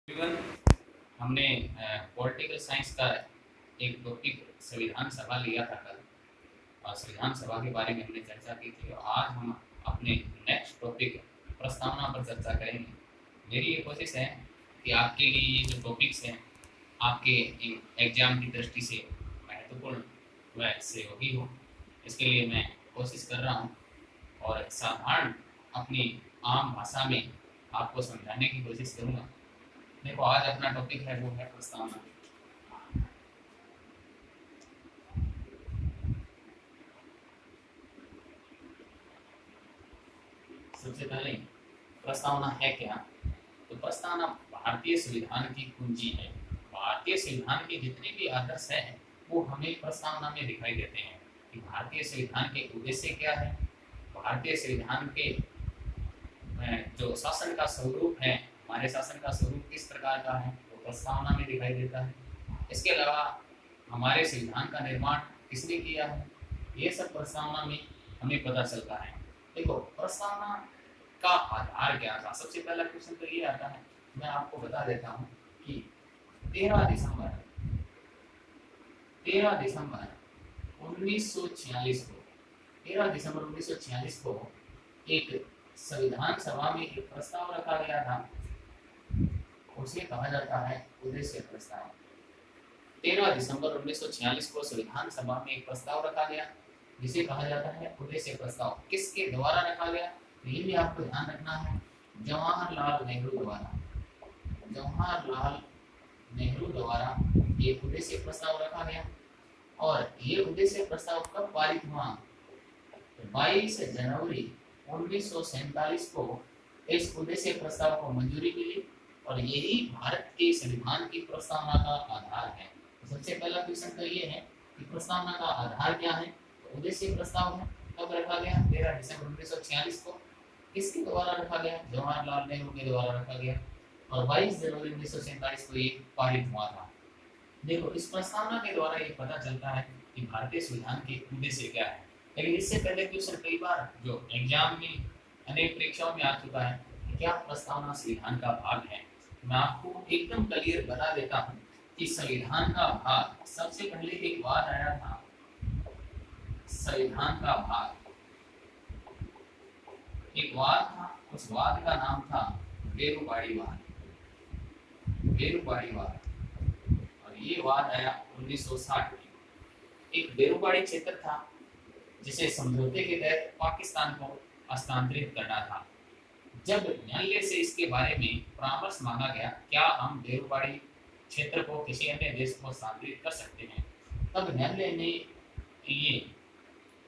Even हमने political science का एक टॉपिक संविधान सभा लिया था कल, और संविधान सभा के बारे में हमने चर्चा की थी। और आज हम अपने नेक्स्ट टॉपिक प्रस्तावना पर चर्चा करेंगे। मेरी ये कोशिश है कि आपके लिए ये जो टॉपिक्स हैं आपके एग्जाम की दृष्टि से महत्वपूर्ण व सहयोगी हो, इसके लिए मैं कोशिश कर रहा हूँ और साधारण अपनी आम भाषा में आपको समझाने की कोशिश करूँगा। देखो, आज अपना टॉपिक है वो है प्रस्तावना। सबसे पहले प्रस्तावना है क्या? तो प्रस्तावना भारतीय संविधान की कुंजी है। भारतीय संविधान के जितने भी आदर्श हैं वो हमें प्रस्तावना में दिखाई देते हैं कि भारतीय संविधान के उद्देश्य क्या है, भारतीय संविधान के जो शासन का स्वरूप है, हमारे शासन का स्वरूप किस प्रकार का है, वो प्रस्तावना में दिखाई देता है। इसके अलावा हमारे संविधान का निर्माण किसने किया है, ये सब प्रस्तावना में हमें पता चलता है। देखो, प्रस्तावना का आधार क्या था? सबसे पहला क्वेश्चन तो ये आता है, मैं आपको बता देता हूँ कि 13 दिसंबर 1946 को 13 दिसंबर 1946 को एक संविधान सभा में एक प्रस्ताव रखा गया था, उसे कहा जाता है उद्देश्य प्रस्ताव। 13 दिसंबर 1946 को संविधान सभा में एक प्रस्ताव रखा गया जिसे कहा जाता है उद्देश्य प्रस्ताव। किसके द्वारा रखा गया, तो ये भी आपको ध्यान रखना है, जवाहरलाल नेहरू द्वारा। जवाहरलाल नेहरू द्वारा ये उद्देश्य प्रस्ताव रखा गया। और ये उद्देश्य प्रस्ताव कब पारित हुआ? 22 जनवरी 1947 को इस उद्देश्य प्रस्ताव को मंजूरी मिली और यही भारत के संविधान की प्रस्तावना का आधार है। तो सबसे पहला क्वेश्चन तो ये है कि प्रस्तावना का आधार क्या है। तो उद्देश्य प्रस्ताव है, कब रखा गया? 13 दिसंबर 1946 को। किसके द्वारा रखा गया? जवाहरलाल नेहरू के द्वारा रखा गया और 22 जनवरी 1947 को ये पारित हुआ था। देखो, इस प्रस्तावना के द्वारा ये पता चलता है कि भारतीय संविधान के उद्देश्य क्या है। लेकिन इससे पहले क्वेश्चन कई बार जो एग्जाम में अनेक परीक्षाओं में आ चुका है कि क्या प्रस्तावना संविधान का भाग है। मैं आपको एकदम क्लियर बता देता हूँ कि संविधान का भाग, सबसे पहले एक वाद आया था, संविधान का भाग एक वाद था, उस वाद का नाम था बेरुबाड़ी वाद। बेरुबाड़ी वाद, और ये वाद आया 1960 में। एक बेरुबाड़ी क्षेत्र था जिसे समझौते के तहत पाकिस्तान को हस्तांतरित करना था। जब न्यायालय से इसके बारे में परामर्श मांगा गया, क्या हम बेरुबाड़ी क्षेत्र को किसी अन्य देश को हस्तांतरित कर सकते हैं, तब न्यायालय ने ये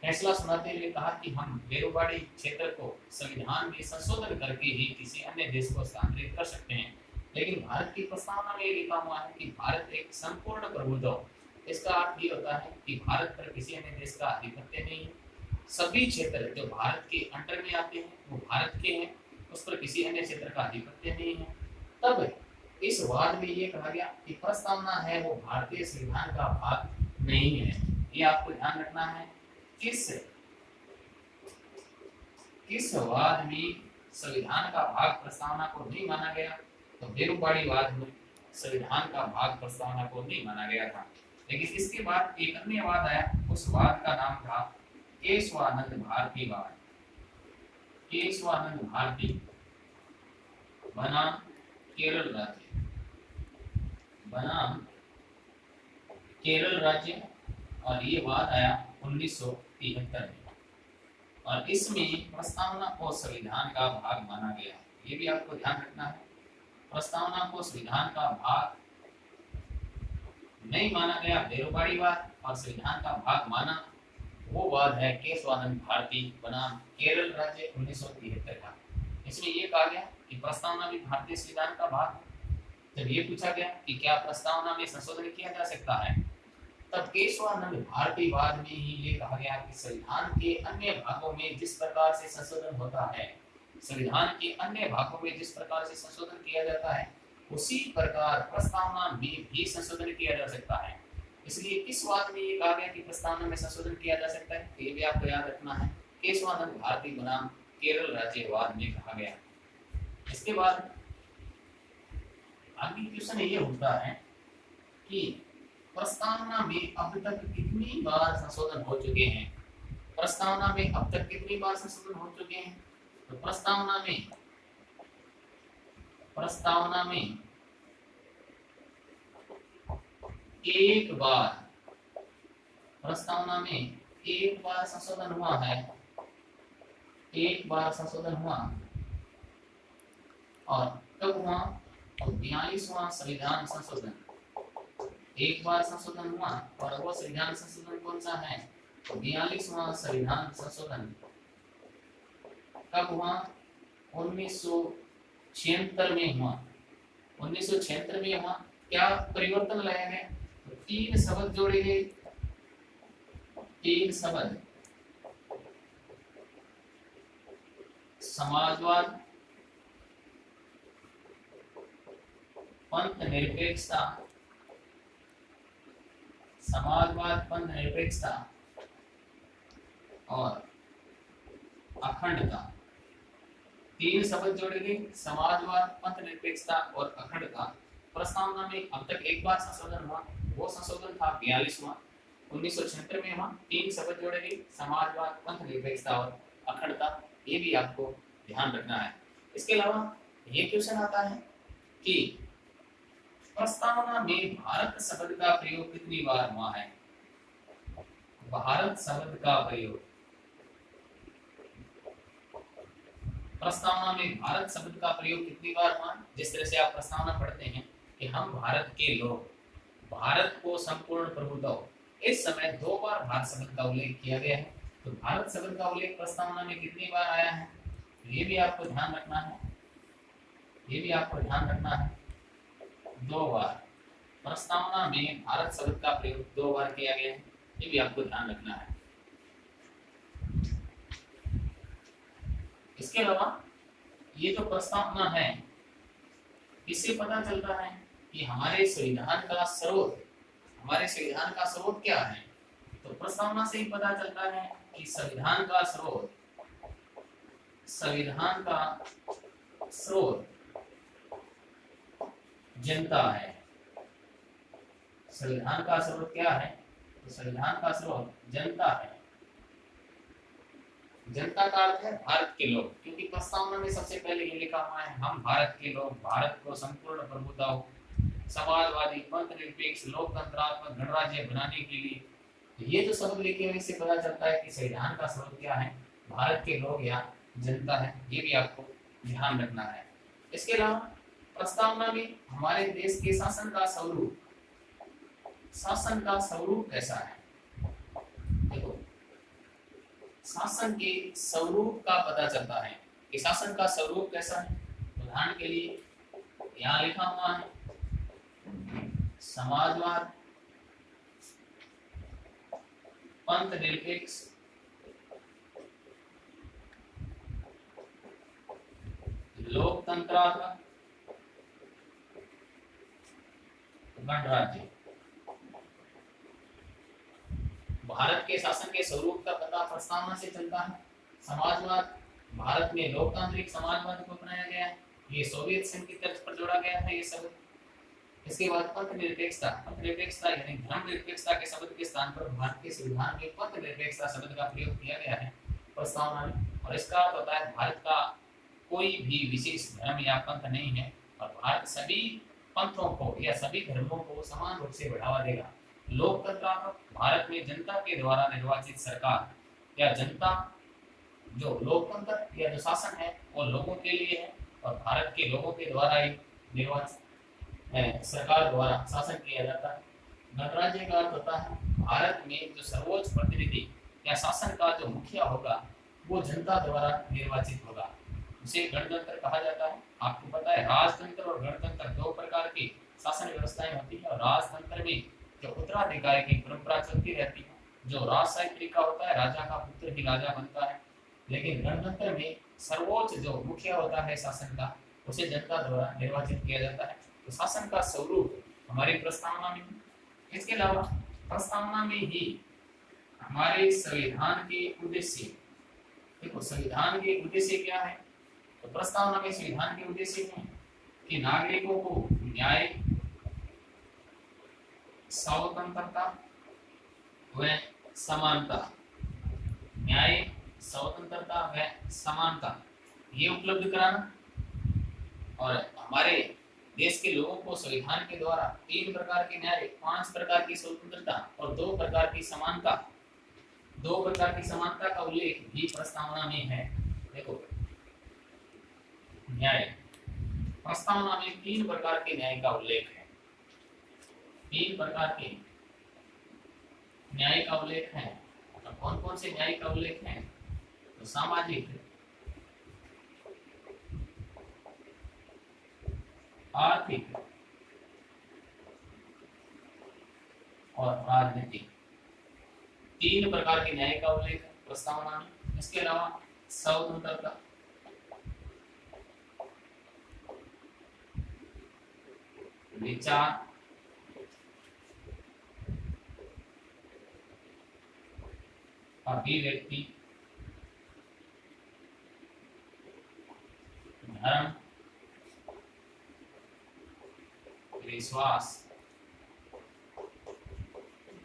फैसला सुनाते हुए कहा कि हम बेरुबाड़ी क्षेत्र को संविधान में संशोधन करके ही किसी अन्य देश को हस्तांतरित कर सकते हैं। लेकिन भारत की प्रस्तावना में ये लिखा हुआ है कि भारत एक संपूर्ण प्रभुत्व। इसका अर्थ ये होता है कि भारत पर किसी अन्य देश का आधिपत्य नहीं है। सभी क्षेत्र जो भारत के अंडर में आते हैं वो भारत के हैं, उस पर किसी अन्य क्षेत्र का आधिपत्य नहीं है। तब इस वाद में ये कहा गया कि प्रस्तावना है वो भारतीय संविधान का भाग नहीं है। ये आपको ध्यान रखना है। किस वाद में संविधान का भाग प्रस्तावना को नहीं माना गया? तो बेरुबाड़ी वाद में संविधान का भाग प्रस्तावना को नहीं माना गया था। लेकिन इसके बाद एक अन्य वाद आया, उस वाद का नाम था केशवानंद भारती वाद। केशवानंद भारती बनाम केरल राज्य, बनाम केरल राज्य, और ये वाद आया 1973 में। और इसमें प्रस्तावना को संविधान का भाग माना गया। ये भी आपको ध्यान रखना है, प्रस्तावना को संविधान का भाग नहीं माना गया बेरुबाड़ी वाद, और संविधान का भाग माना वो वाद है केशवानंद भारती बनाम केरल राज्य 1973 का। इसमें ये कहा गया कि प्रस्तावना भी भारतीय संविधान का भाग। जब ये पूछा गया कि क्या प्रस्तावना में संशोधन किया जा सकता है, तब केशवानंद भारती वाद में ही ये कहा गया कि संविधान के अन्य भागों में जिस प्रकार से संशोधन होता है, संविधान के अन्य भागों में जिस प्रकार से संशोधन किया जाता है, उसी प्रकार प्रस्तावना में भी संशोधन किया जा सकता है। इसलिए इस वाद में ये कहा गया कि प्रस्तावना में संशोधन किया जा सकता है। तो ये भी आपको याद रखना है, केशवानंद भारती बनाम केरल राज्य वाद में कहा गया। इसके बाद आगे क्वेश्चन ये होता है कि प्रस्तावना में अब तक कितनी बार संशोधन हो चुके हैं। प्रस्तावना में अब तक कितनी बार संशोधन हो चुके हैं। तो प्रस्तावना में एक बार, प्रस्तावना में एक बार संशोधन हुआ है, एक बार संशोधन हुआ। और कब हुआ? तो 42वां संविधान संशोधन, एक बार संशोधन हुआ। और वो संविधान संशोधन कौन सा है? तो 42वां संविधान संशोधन कब हुआ? 1976 में हुआ। 1976 में हुआ। क्या परिवर्तन लाया गया? तो 3 शब्द जोड़े गए, 3 शब्द, समाजवाद, पंथ निरपेक्षता, समाजवाद, पंथ निरपेक्षता और अखंडता। 3 शब्द जोड़े गए, समाजवाद, पंथ निरपेक्षता और अखंडता। प्रस्तावना में अब तक एक बार संशोधन हुआ, वो संशोधन था 42वां, 1976 में हुआ। 3 शब्द जोड़े गए, समाजवाद, पंथ निरपेक्षता और अखंडता। ये भी आपको ध्यान रखना है। इसके अलावा ये क्वेश्चन आता है कि प्रस्तावना में भारत शब्द का प्रयोग कितनी बार हुआ है। भारत शब्द का प्रयोग, प्रस्तावना में भारत शब्द का प्रयोग कितनी बार हुआ? जिस तरह से आप प्रस्तावना पढ़ते हैं कि हम भारत के लोग, भारत को संपूर्ण प्रभुत्व, इस समय 2 बार भारत शब्द का उल्लेख किया गया है। तो भारत शब्द का उल्लेख प्रस्तावना में कितनी बार आया है? ये भी आपको ध्यान रखना है, ये भी आपको ध्यान रखना है। 2 बार प्रस्तावना में भारत शब्द का प्रयोग 2 बार किया गया है, ये भी आपको ध्यान रखना है। इसके अलावा ये जो प्रस्तावना है, इससे पता चलता है कि हमारे संविधान का स्रोत, हमारे संविधान का स्रोत क्या है। तो प्रस्तावना से ही पता चलता है कि संविधान का स्रोत, संविधान का स्रोत जनता है। संविधान का स्रोत क्या है? तो संविधान का स्रोत जनता है। जनता का अर्थ है भारत के लोग, क्योंकि प्रस्तावना में सबसे पहले ये लिखा हुआ है हम भारत के लोग, भारत को संपूर्ण प्रभुत्व, समाजवादी, पंथ निरपेक्ष, लोकतंत्रात्मक गणराज्य बनाने के लिए। ये जो शब्द लिखे हुए, इससे पता चलता है कि संविधान का स्रोत क्या है? भारत के लोग या जनता है। ये भी आपको ध्यान रखना है। इसके अलावा प्रस्तावना में हमारे देश के शासन का स्वरूप, शासन का स्वरूप कैसा है? देखो, शासन के स्वरूप का पता चलता है कि शासन का स्वरूप कैसा है। उदाहरण के लिए यहाँ लिखा हुआ है समाजवाद, पंथ निरपेक्ष, लोकतंत्रात्मक, गणराज्य। भारत के शासन के स्वरूप का पता प्रस्तावना से चलता है। समाजवाद, भारत में लोकतांत्रिक समाजवाद को अपनाया गया है, ये सोवियत संघ की तर्ज पर जोड़ा गया था ये शब्द। इसके बाद पंथ निरपेक्षता, पंथ निरपेक्षता यानी धर्म निरपेक्षता के शब्द के स्थान पर भारत के संविधान में पंथ निरपेक्षता शब्द का प्रयोग किया गया है प्रस्तावना में। और इसका अर्थ होता है भारत का कोई भी विशेष धर्म या पंथ नहीं है और भारत सभी पंथों को या सभी धर्मों को समान रूप से बढ़ावा देगा। लोकतंत्रात्मक, भारत में जनता के द्वारा निर्वाचित सरकार या जनता, जो लोकतंत्र या जो शासन है वो लोगों के लिए है और भारत के लोगों के द्वारा ही निर्वाचित सरकार द्वारा शासन किया जाता है। गणराज्य का अर्थ होता है भारत में जो सर्वोच्च प्रतिनिधि या शासन का जो मुखिया होगा वो जनता द्वारा निर्वाचित होगा, उसे गणतंत्र कहा जाता है। आपको पता है राजतंत्र और गणतंत्र 2 प्रकार की शासन व्यवस्थाएं होती है। और राजतंत्र में जो उत्तराधिकारी की परंपरा चलती रहती है, जो राजशाही तरीका होता है, राजा का पुत्र ही राजा बनता है। लेकिन गणतंत्र में सर्वोच्च जो मुखिया होता है शासन का, उसे जनता द्वारा निर्वाचित किया जाता है। तो शासन का स्वरूप हमारी प्रस्तावना में। इसके अलावा प्रस्तावना में ही हमारे संविधान के उद्देश्य, देखो संविधान के उद्देश्य क्या है? तो प्रस्तावना में संविधान के उद्देश्य हैं कि नागरिकों को न्याय, स्वतंत्रता व समानता, न्याय, स्वतंत्रता व समानता ये उपलब्ध कराना, और हमारे देश के लोगों को संविधान के द्वारा 3 प्रकार के न्याय, 5 प्रकार की स्वतंत्रता और 2 प्रकार की समानता, 2 प्रकार की समानता का उल्लेख भी प्रस्तावना में है। देखो, न्याय, प्रस्तावना में 3 प्रकार के न्याय का उल्लेख है। 3 प्रकार के न्याय का उल्लेख है। और कौन कौन से न्याय का उल्लेख है? तो सामाजिक, आर्थिक और राजनीतिक, 3 प्रकार के न्याय का उल्लेख है प्रस्तावना में। इसके अलावा स्वतंत्रता, विचार, अभिव्यक्ति, धर्म, विश्वास,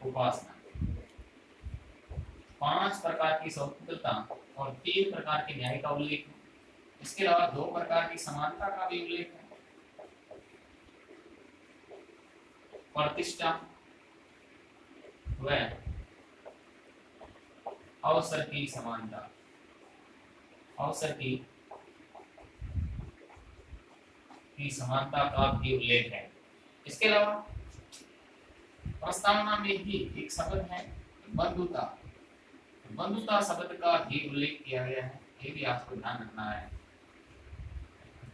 उपासना, 5 प्रकार की स्वतंत्रता और 3 प्रकार के न्याय का उल्लेख है। इसके अलावा 2 प्रकार की समानता का भी उल्लेख है। प्रतिष्ठा व अवसर की समानता, अवसर की समानता का भी उल्लेख है। इसके अलावा प्रस्तावना में ही एक शब्द है बंधुता, बंधुता शब्द का भी उल्लेख किया गया है। ये भी आपको ध्यान रखना है।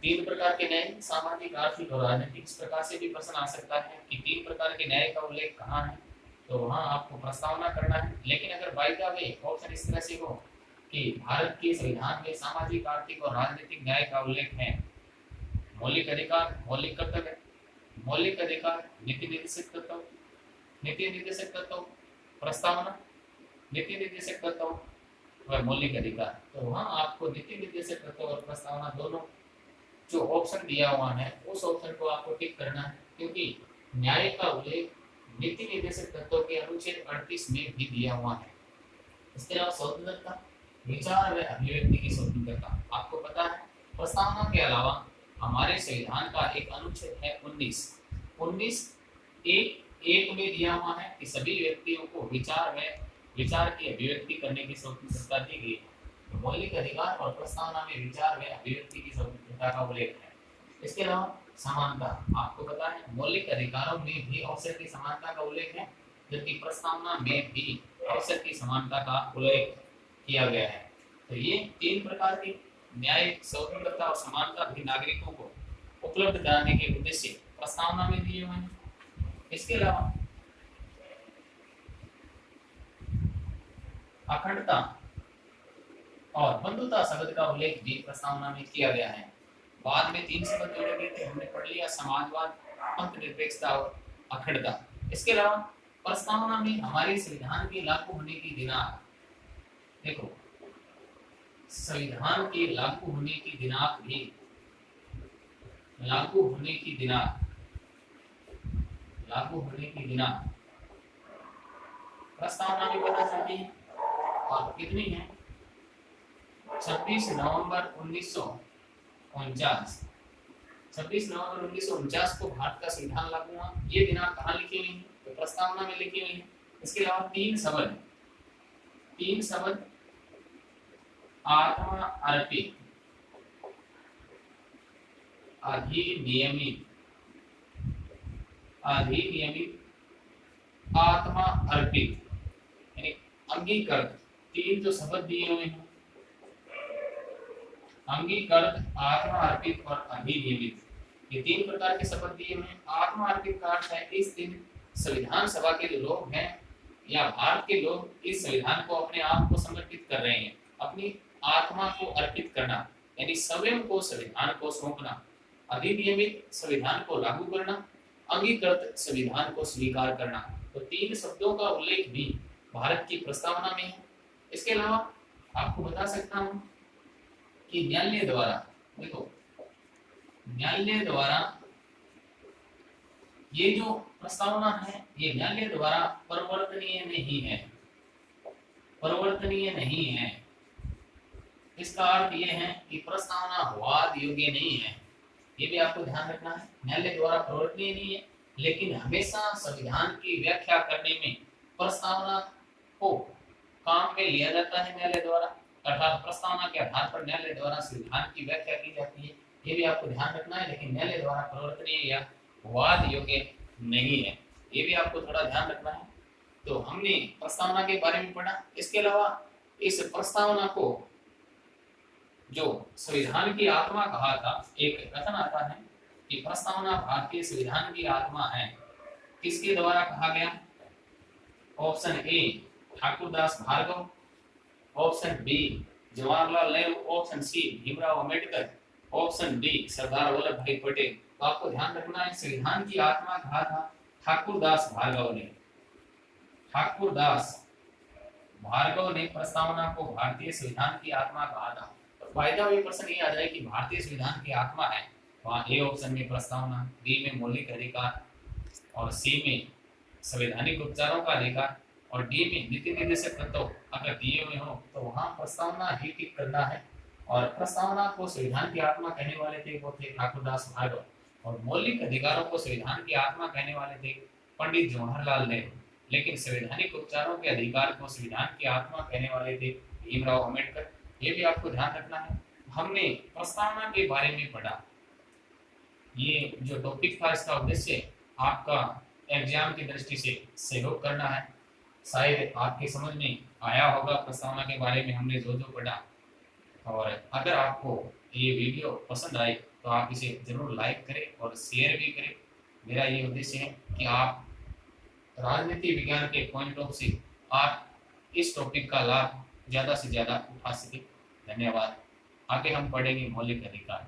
3 प्रकार के न्याय, सामाजिक, आर्थिक और राजनीतिक। इस प्रकार से भी प्रश्न आ सकता है कि 3 प्रकार के न्याय का उल्लेख कहाँ है, तो वहां आपको प्रस्तावना करना है। लेकिन अगर बाय द वे ऑप्शन इस तरह से हो कि भारत के संविधान में सामाजिक, आर्थिक और राजनीतिक न्याय का उल्लेख है, मौलिक अधिकार, मौलिक कर्तव्य, मौलिक अधिकार, नीति निर्देशक तत्व, नीति निर्देशक तत्व, प्रस्तावना, नीति निर्देशक तत्व व मौलिक अधिकार, तो वहां आपको नीति निर्देशक तत्व और प्रस्तावना दोनों जो ऑप्शन दिया हुआ है उस ऑप्शन को आपको टिक करना है, क्योंकि न्याय का उल्लेख नीति निर्देशक तत्व के अनुच्छेद 38 में भी दिया हुआ है। इसके अलावा स्वतंत्रता, विचार व अभिव्यक्ति की स्वतंत्रता। आपको पता है प्रस्तावना के अलावा हमारे संविधान का एक अनुच्छेद है 19 एक में दिया हुआ है कि सभी व्यक्तियों को विचार की अभिव्यक्ति करने की स्वतंत्रता दी गई है। तो मौलिक अधिकार और प्रस्तावना में विचार व अभिव्यक्ति की स्वतंत्रता का उल्लेख है। इसके अलावा समानता, आपको पता है मौलिक अधिकारों में भी अवसर की समानता का उल्लेख है, जबकि प्रस्तावना में भी अवसर की समानता का उल्लेख किया गया है। तो ये 3 प्रकार की न्याय, स्वतंत्रता और समानता भी नागरिकों को उपलब्ध कराने के उद्देश्य प्रस्तावना में दिए हुए हैं। इसके अलावा अखंडता और बंधुता शब्द का उल्लेख भी प्रस्तावना में किया गया है। बाद में 3 शब्द जोड़े गए थे, हमने पढ़ लिया समाजवाद, पंथ निरपेक्षता और अखंडता। इसके अलावा प्रस्तावना में हमारे संविधान के लागू होने की दिनांक, देखो संविधान के लागू होने की दिनांक भी, लागू होने की दिनांक प्रस्तावना में पता चलती है और कितनी है 26 नवंबर 1949। 26 नवंबर 1949 को भारत का संविधान लागू हुआ। ये दिनांक कहाँ लिखी हुई है? तो प्रस्तावना में लिखी हुई है। इसके अलावा 3 शब्द आत्मा अर्पित, अधिनियमित, आत्मा अर्पित यानी अंगीकृत। 3 जो शब्द दिए हुए हैं, अंगीकृत, आत्मा अर्पित और अधिनियमित, ये 3 प्रकार के शब्द दिए हुए हैं। आत्मा अर्पित का अर्थ है इस दिन संविधान सभा के जो लोग हैं या भारत के लोग इस संविधान को अपने आप को समर्पित कर रहे हैं, अपनी आत्मा को अर्पित करना यानी स्वयं को संविधान को सौंपना। अधिनियमित, संविधान को लागू करना। अंगीकृत, संविधान को स्वीकार करना। तो 3 शब्दों का उल्लेख भी भारत की प्रस्तावना में है। इसके अलावा आपको बता सकता हूं कि न्यायालय द्वारा, देखो न्यायालय द्वारा ये जो प्रस्तावना है ये न्यायालय द्वारा परिवर्तनीय नहीं है, परिवर्तनीय नहीं है। इसका अर्थ ये है कि प्रस्तावना वाद योग्य नहीं है, ये भी आपको ध्यान रखना है। न्यायालय द्वारा परिवर्तनीय नहीं है, लेकिन हमेशा संविधान की व्याख्या करने में प्रस्तावना को काम में लिया जाता है न्यायालय द्वारा, अर्थात प्रस्तावना के आधार पर न्यायालय द्वारा संविधान की व्याख्या की जाती है, ये भी आपको ध्यान रखना है। लेकिन न्यायालय द्वारा परिवर्तनीय या वाद योग्य नहीं है, ये भी आपको थोड़ा ध्यान रखना है। तो हमने प्रस्तावना के बारे में पढ़ा। इसके अलावा इस प्रस्तावना को जो संविधान की आत्मा कहा था, एक कथन आता है कि प्रस्तावना भारतीय संविधान की आत्मा है। किसके द्वारा कहा गया? Option A Thakurdas Bhargava, option B Jawaharlal Nehru, option C Bhimrao Ambedkar, option D Sardar Vallabh bhai Patel. तो आपको ध्यान रखना है, संविधान की आत्मा कहा था ठाकुरदास भार्गव ने। ठाकुरदास भार्गव ने प्रस्तावना को भारतीय संविधान की आत्मा कहा था। तो फायदा ये प्रश्न ये आ जाए कि भारतीय संविधान की आत्मा है, वहाँ ए ऑप्शन में प्रस्तावना, बी में मौलिक अधिकार, और सी में संवैधानिक उपचारों का अधिकार, और डी में नीति निर्देशक तत्व अगर दिए हुए हो तो वहाँ प्रस्तावना ही टिक करना है। और प्रस्तावना को संविधान की आत्मा कहने वाले थे वो थे ठाकुरदास भार्गव, और मौलिक अधिकारों को संविधान की आत्मा कहने वाले थे पंडित जवाहरलाल नेहरू। लेकिन संवैधानिक उपचारों के अधिकार को संविधान की आत्मा कहने वाले थे भीमराव अंबेडकर। ये भी आपको ध्यान रखना है। हमने प्रस्तावना के बारे में पढ़ा। ये जो टॉपिक था इसका उद्देश्य आपका एग्जाम की दृष्टि से सहयोग करना है। शायद आपके समझ में आया होगा प्रस्तावना के बारे में हमने जो जो पढ़ा। और अगर आपको ये वीडियो पसंद आए तो आप इसे जरूर लाइक करें और शेयर भी करें। मेरा ये उद्देश्य है कि आप राजनीति विज्ञान के पॉइंट ऑफ से आप इस टॉपिक का लाभ ज़्यादा से ज़्यादा उठा सकें। धन्यवाद। आगे हम पढ़ेंगे मौलिक अधिकार।